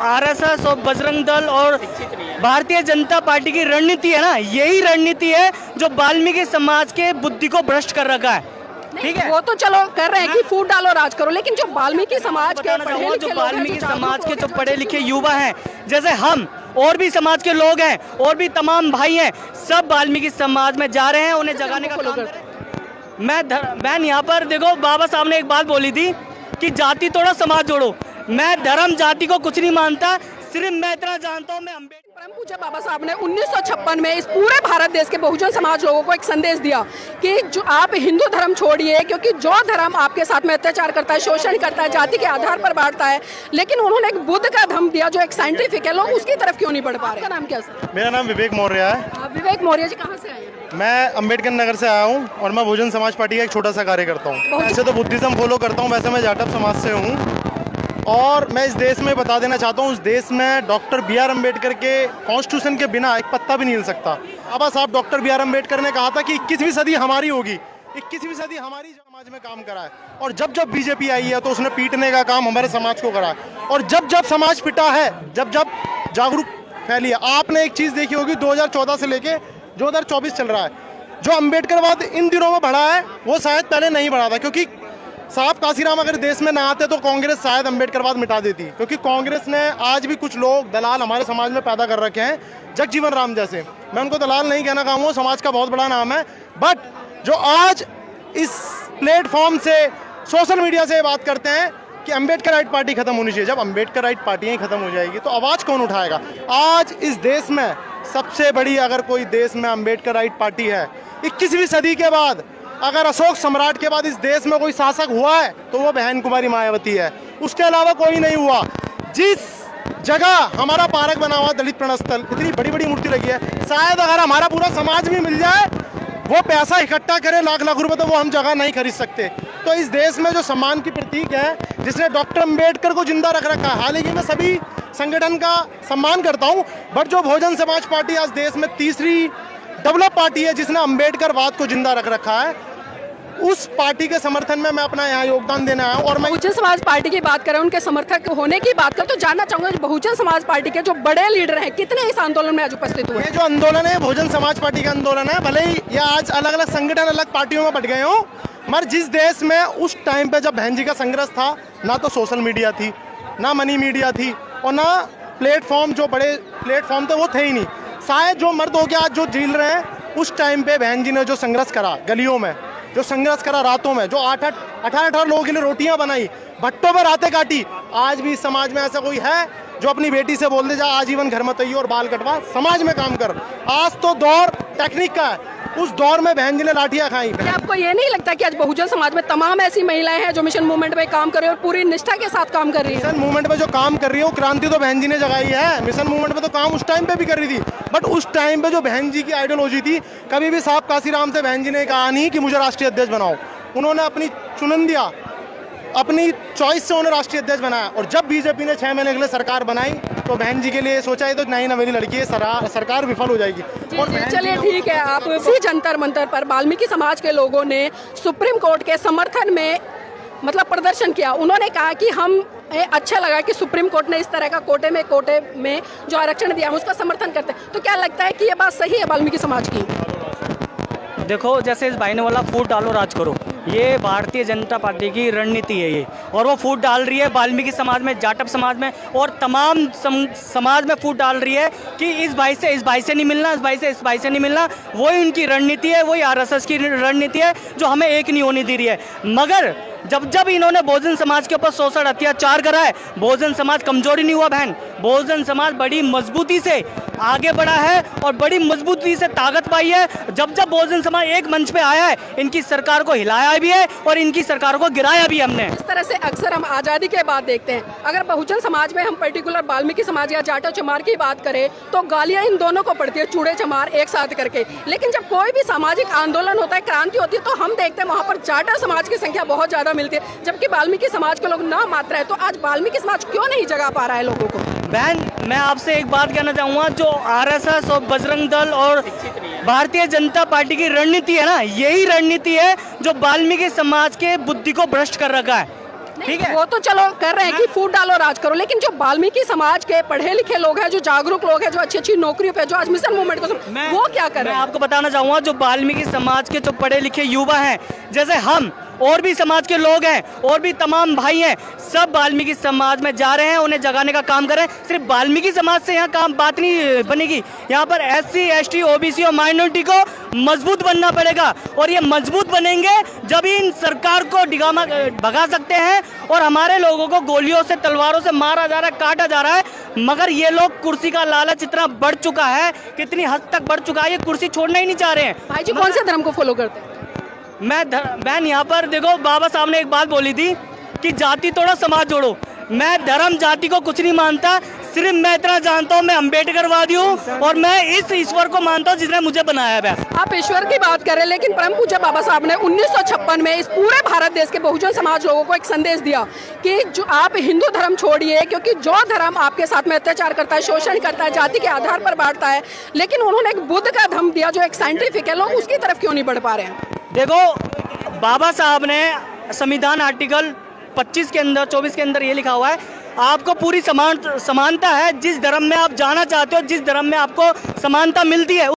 RSS और बजरंग दल और Bharatiya Janata party की रणनीति है ना, यही रणनीति है जो वाल्मीकि समाज के बुद्धि को भ्रष्ट कर रखा है। ठीक है, वो तो चलो कर रहे हैं कि फूट डालो राज करो, लेकिन जो वाल्मीकि समाज के पढ़े लिखे जो लोग हैं, वाल्मीकि जो समाज के जो जागरूक पढ़े लिखे युवा हैं, जैसे हम और भी समाज के लोग हैं और भी तमाम भाई हैं, सब वाल्मीकि समाज में जा रहे हैं, उन्हें जगाने का काम कर रहे हैं। मैं यहाँ पर देखो, बाबा साहब ने एक बात बोली थी कि जाति तोड़ो समाज जोड़ो। मैं धर्म जाति को कुछ नहीं मानता, सिर्फ मैं इतना जानता हूँ, मैं अम्बेडकर परम पूज्य बाबा साहब ने 1956 में इस पूरे भारत देश के बहुजन समाज लोगों को एक संदेश दिया कि जो आप हिंदू धर्म छोड़िए, क्योंकि जो धर्म आपके साथ में अत्याचार करता है, शोषण करता है, जाति के आधार पर बांटता है, लेकिन उन्होंने एक बुद्ध का धर्म दिया जो एक साइंटिफिक है। लोग उसकी तरफ क्यों नहीं बढ़ पा रहे? आपका नाम क्या है? मेरा नाम विवेक मौर्य है। विवेक मौर्य जी, कहाँ से आए हैं? मैं अम्बेडकर नगर से आया हूँ और मैं बहुजन समाज पार्टी का एक छोटा सा कार्यकर्ता हूँ। वैसे तो बुद्धिज्म फॉलो करता हूँ, वैसे मैं जाटव समाज से हूँ। और मैं इस देश में बता देना चाहता हूँ, इस देश में डॉक्टर बी.आर. अम्बेडकर के कॉन्स्टिट्यूशन के बिना एक पत्ता भी नहीं हिल सकता। बाबा साहब डॉक्टर बी.आर. अम्बेडकर ने कहा था कि 21वीं सदी हमारी होगी, 21वीं सदी हमारी समाज में काम करा है। और जब जब बीजेपी आई है तो उसने पीटने का काम हमारे समाज को करा है। और जब जब समाज पिटा है, जब जब जागरूक फैली है, आपने एक चीज़ देखी होगी, 2014 से लेके 2024 चल रहा है, जो अम्बेडकरवाद इन दिनों में बढ़ा है वो शायद पहले नहीं बढ़ा था। क्योंकि साहब काशीराम अगर देश में ना आते तो कांग्रेस शायद अम्बेडकरवाद मिटा देती, क्योंकि कांग्रेस ने आज भी कुछ लोग दलाल हमारे समाज में पैदा कर रखे हैं, जगजीवन राम जैसे। मैं उनको दलाल नहीं कहना चाहूँगा, समाज का बहुत बड़ा नाम है, बट जो आज इस प्लेटफॉर्म से, सोशल मीडिया से बात करते हैं कि अम्बेडकर राइट पार्टी खत्म होनी चाहिए। जब अम्बेडकर राइट पार्टियाँ ही खत्म हो जाएगी तो आवाज़ कौन उठाएगा? आज इस देश में सबसे बड़ी अगर कोई देश में अम्बेडकर राइट पार्टी है, 21वीं सदी के बाद अगर अशोक सम्राट के बाद इस देश में कोई शासक हुआ है तो वो बहन कुमारी मायावती है, उसके अलावा कोई नहीं हुआ। जिस जगह हमारा पार्क बना हुआ दलित प्रणस्थल, इतनी बड़ी बड़ी मूर्ति लगी है, शायद अगर हमारा पूरा समाज भी मिल जाए, वो पैसा इकट्ठा करे लाख लाख रुपए, तो वो हम जगह नहीं खरीद सकते। तो इस देश में जो सम्मान की प्रतीक है, जिसने डॉक्टर अम्बेडकर को जिंदा रख रखा है, हालांकि मैं सभी संगठन का सम्मान करता हूँ, बट जो बहुजन समाज पार्टी आज देश में तीसरी डेवलप पार्टी है जिसने अम्बेडकरवाद को जिंदा रख रखा है, उस पार्टी के समर्थन में मैं अपना यहाँ योगदान देने आया हूँ। और मैं बहुजन समाज पार्टी की बात करें, उनके समर्थक होने की बात करें, तो जानना चाहूंगा बहुजन समाज पार्टी के जो बड़े लीडर हैं, कितने इस आंदोलन में आज उपस्थित हुए? ये जो आंदोलन है बहुजन समाज पार्टी का आंदोलन है, भले ही ये आज अलग अलग संगठन अलग पार्टियों में बट गए हों, मगर जिस देश में उस टाइम पे जब बहन जी का संघर्ष था, ना तो सोशल मीडिया थी, ना मनी मीडिया थी, और ना प्लेटफॉर्म, जो बड़े प्लेटफॉर्म थे वो थे ही नहीं। शायद जो मर्द हो के आज जो झील रहे हैं, उस टाइम पे बहन जी ने जो संघर्ष करा गलियों में, जो संघर्ष करा रातों में, जो 18 लोगों के लिए रोटियां बनाई, भट्टों पर रातें काटी, आज भी समाज में ऐसा कोई है जो अपनी बेटी से बोल दे जा आजीवन घर मत आइए और बाल कटवा, समाज में काम कर। आज तो दौर टेक्निक का है, उस दौर में बहन जी ने लाठियां खाई। क्या आपको ये नहीं लगता कि आज बहुजन समाज में तमाम ऐसी महिलाएं हैं जो मिशन मूवमेंट में काम कर रही है और पूरी निष्ठा के साथ काम कर रही है? मिशन मूवमेंट में जो काम कर रही है वो क्रांति तो बहन जी ने जगाई है। मिशन मूवमेंट में तो काम उस टाइम पे भी कर रही थी, बट उस टाइम पे जो बहन जी की आइडियोलॉजी थी, कभी भी साहब काशीराम से बहन जी ने कहा नहीं कि मुझे राष्ट्रीय अध्यक्ष बनाओ। उन्होंने अपनी चुनिंदा, अपनी चॉइस से उन्हें राष्ट्रीय अध्यक्ष बनाया। और जब बीजेपी ने 6 महीने के लिए सरकार बनाई तो बहन जी के लिए सोचा है तो नहीं ना मेरी लड़की है, सरकार विफल हो जाएगी। और चलिए ठीक है, आप इसी जंतर मंतर पर वाल्मीकि समाज के लोगों ने सुप्रीम कोर्ट के समर्थन में मतलब प्रदर्शन किया। उन्होंने कहा कि हम अच्छा लगा कि सुप्रीम कोर्ट ने इस तरह का कोटे में जो आरक्षण दिया, हम उसका समर्थन करते हैं। तो क्या लगता है कि ये बात सही है वाल्मीकि समाज की? देखो, जैसे इस भाई ने बोला फूट डालो राज करो, ये भारतीय जनता पार्टी की रणनीति है ये, और वो फूट डाल रही है वाल्मीकि समाज में, जाटव समाज में और तमाम समाज में फूट डाल रही है कि इस भाई से नहीं मिलना, इस भाई से नहीं मिलना। वही उनकी रणनीति है, वही आरएसएस की रणनीति है जो हमें एक नहीं होने दे रही है। मगर जब जब इन्होंने बहुजन समाज के ऊपर शोषण अत्याचार करा है, बहुजन समाज कमजोरी नहीं हुआ बहन, बहुजन समाज बड़ी मजबूती से आगे बढ़ा है और बड़ी मजबूती से ताकत पाई है। जब जब बहुजन समाज एक मंच पे आया है, इनकी सरकार को हिलाया भी है और इनकी सरकार को गिराया भी हमने। इस तरह से अक्सर हम आज़ादी के बाद देखते हैं, अगर बहुजन समाज में हम पर्टिकुलर वाल्मीकि समाज या जाटव चमार की बात करें तो गालियां इन दोनों को पड़ती है, चूड़े चमार एक साथ करके। लेकिन जब कोई भी सामाजिक आंदोलन होता है, क्रांति होती है, तो हम देखते हैं वहाँ पर जाटव समाज की संख्या बहुत ज़्यादा मिलती है, जबकि वाल्मीकि समाज के लोग ना मात्र है। तो आज वाल्मीकि समाज क्यों नहीं जगा पा रहा है लोगों को? बहन, मैं आपसे एक बात कहना चाहूँगा, जो आरएसएस और बजरंग दल और भारतीय जनता पार्टी की रणनीति है ना, यही रणनीति है जो वाल्मीकि समाज के बुद्धि को भ्रष्ट कर रखा है। ठीक है। वो तो चलो कर रहे हैं कि फूट डालो राज करो, लेकिन जो वाल्मीकि समाज के पढ़े लिखे लोग हैं, जो जागरूक लोग हैं, जो अच्छी अच्छी नौकरियों पे, जो आज मिशन मूवमेंट को वो क्या कर रहे मैं हैं? आपको बताना चाहूँगा, जो वाल्मीकि समाज के जो पढ़े लिखे युवा हैं, जैसे हम और भी समाज के लोग हैं और भी तमाम भाई हैं, सब वाल्मीकि समाज में जा रहे हैं, उन्हें जगाने का काम कर रहे हैं। सिर्फ वाल्मीकि समाज से यहाँ काम बात नहीं बनेगी, यहाँ पर SC ST OBC और माइनॉरिटी को मजबूत बनना पड़ेगा। और ये मजबूत बनेंगे जब इन सरकार को डिगामा भगा सकते हैं। और हमारे लोगों को गोलियों से तलवारों से मारा जा रहा है, काटा जा रहा है, मगर ये लोग कुर्सी का लालच इतना बढ़ चुका है, कितनी हद तक बढ़ चुका है, ये कुर्सी छोड़ना ही नहीं चाह रहे हैं। भाई जी कौन से धर्म को फॉलो करते हैं? मैं यहाँ पर देखो, बाबा साहब ने एक बात बोली थी कि जाति तोड़ो समाज जोड़ो। मैं धर्म जाति को कुछ नहीं मानता, सिर्फ मैं इतना जानता हूँ, मैं अम्बेडकरवादी हूँ और मैं इस ईश्वर को मानता हूँ जिसने मुझे बनाया है। आप ईश्वर की बात करें, लेकिन परम पूज्य बाबा साहब ने 1956 में इस पूरे भारत देश के बहुजन समाज लोगों को एक संदेश दिया कि जो आप हिंदू धर्म छोड़िए, क्योंकि जो धर्म आपके साथ में अत्याचार करता है, शोषण करता है, जाति के आधार पर बांटता है, लेकिन उन्होंने एक बुद्ध का धर्म दिया जो एक साइंटिफिक है। लोग उसकी तरफ क्यों नहीं बढ़ पा रहे हैं? देखो, बाबा साहब ने संविधान आर्टिकल 25 के अंदर 24 के अंदर ये लिखा हुआ है, आपको पूरी समानता है, जिस धर्म में आप जाना चाहते हो, जिस धर्म में आपको समानता मिलती है